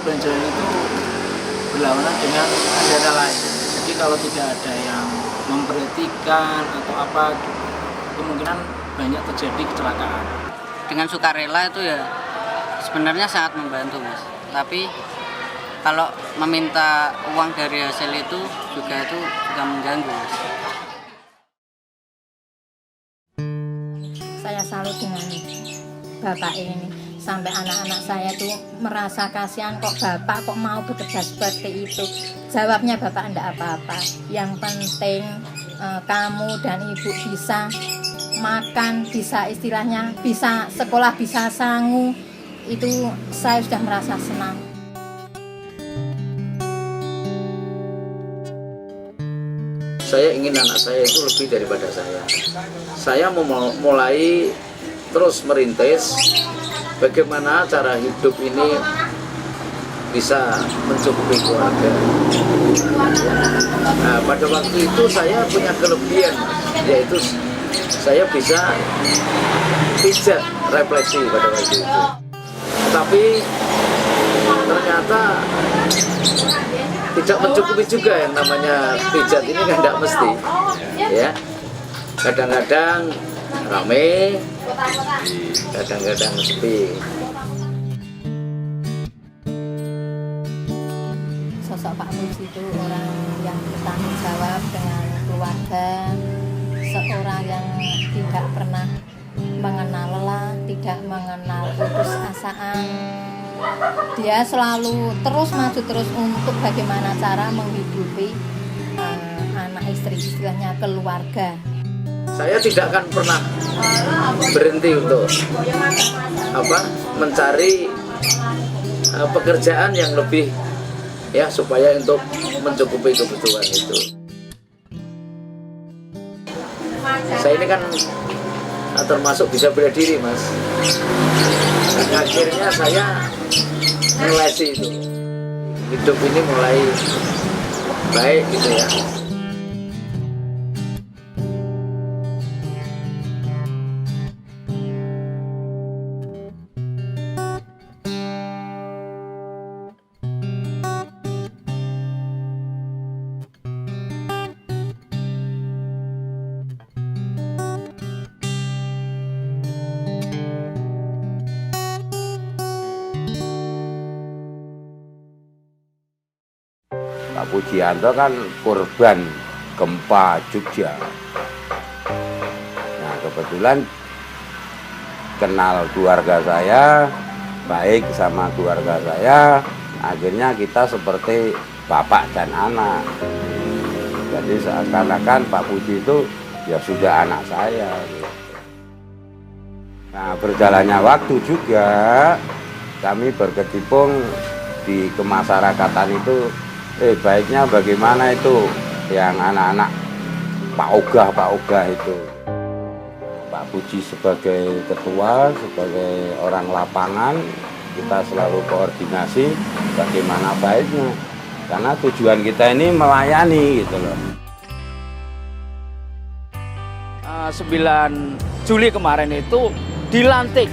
benjolan itu berlawanan dengan pengendara lain. Jadi kalau tidak ada yang memperhatikan atau apa, kemungkinan banyak terjadi kecelakaan. Dengan sukarela itu ya sebenarnya sangat membantu, Mas. Tapi kalau meminta uang dari hasil itu juga mengganggu, Mas. Saya salut dengan bapak ini, sampai anak-anak saya tuh merasa kasihan, kok bapak kok mau bekerja seperti itu. Jawabnya bapak enggak apa-apa, yang penting kamu dan ibu bisa makan, bisa istilahnya bisa sekolah, bisa sangu, itu saya sudah merasa senang. Saya ingin anak saya itu lebih daripada saya. Saya mau mulai terus merintis bagaimana cara hidup ini bisa mencukupi keluarga. Nah, pada waktu itu saya punya kelebihan, yaitu saya bisa pijat refleksi pada waktu itu. Tapi ternyata tidak mencukupi juga, yang namanya pijat ini kan tidak mesti, ya. Kadang-kadang rame, kadang-kadang sepi. Sosok Pak Muji itu orang yang bertanggung jawab dengan keluarga, seorang yang tidak pernah mengenal lelah, tidak mengenal putus asaan. Dia selalu terus maju terus untuk bagaimana cara menghidupi anak istri, istilahnya keluarga. Saya tidak akan pernah berhenti untuk mencari pekerjaan yang lebih, ya, supaya untuk mencukupi kebutuhan itu. Saya ini kan termasuk bisa bela diri, Mas. Dan akhirnya saya melesi itu, hidup ini mulai baik gitu ya. Pak Pujianto kan korban gempa Jogja. Nah, kebetulan kenal keluarga saya, baik sama keluarga saya, akhirnya kita seperti bapak dan anak. Jadi seakan-akan Pak Puji itu ya sudah anak saya. Nah, berjalannya waktu juga kami berkecimpung di kemasyarakatan itu. Baiknya bagaimana itu yang anak-anak Pak Ogah itu. Pak Puji sebagai ketua, sebagai orang lapangan, kita selalu koordinasi bagaimana baiknya. Karena tujuan kita ini melayani gitu loh. 9 Juli kemarin itu dilantik.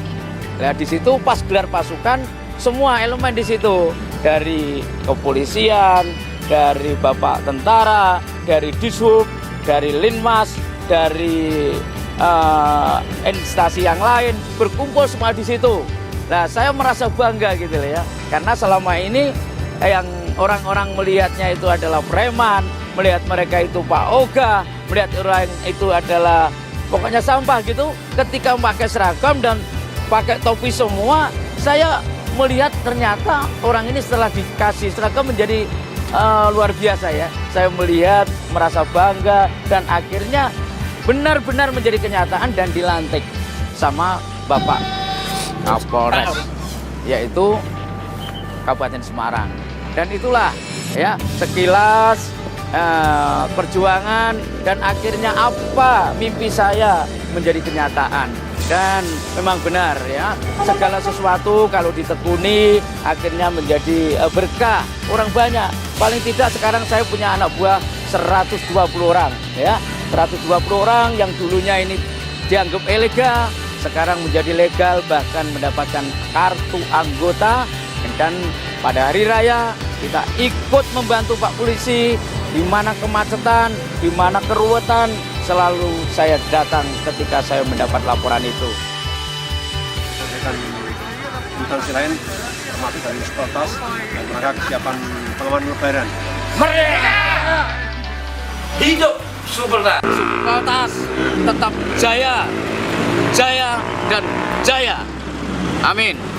Nah, di situ pas gelar pasukan, semua elemen di situ, dari kepolisian, dari Bapak Tentara, dari Dishub, dari Linmas, dari instansi yang lain berkumpul semua di situ. Nah, saya merasa bangga gitu ya, karena selama ini yang orang-orang melihatnya itu adalah preman, melihat mereka itu Pak Ogah, melihat orang itu adalah pokoknya sampah gitu. Ketika memakai seragam dan pakai topi semua, saya melihat ternyata orang ini setelah dikasih seragam menjadi luar biasa ya. Saya melihat, merasa bangga, dan akhirnya benar-benar menjadi kenyataan dan dilantik sama Bapak Kapolres, yaitu Kabupaten Semarang. Dan itulah ya sekilas perjuangan dan akhirnya apa mimpi saya menjadi kenyataan. Dan memang benar ya, segala sesuatu kalau ditekuni akhirnya menjadi berkah. Orang banyak, paling tidak sekarang saya punya anak buah 120 orang ya. 120 orang yang dulunya ini dianggap ilegal, sekarang menjadi legal, bahkan mendapatkan kartu anggota. Dan pada hari raya kita ikut membantu Pak Polisi, di mana kemacetan, di mana keruwetan, selalu saya datang ketika saya mendapat laporan itu. Dan instansi lain termasuk dari Supeltas dan rangka kesiapan pengamanan Lebaran. Merdeka! Hidup Supeltas! Supeltas tetap jaya, jaya dan jaya. Amin.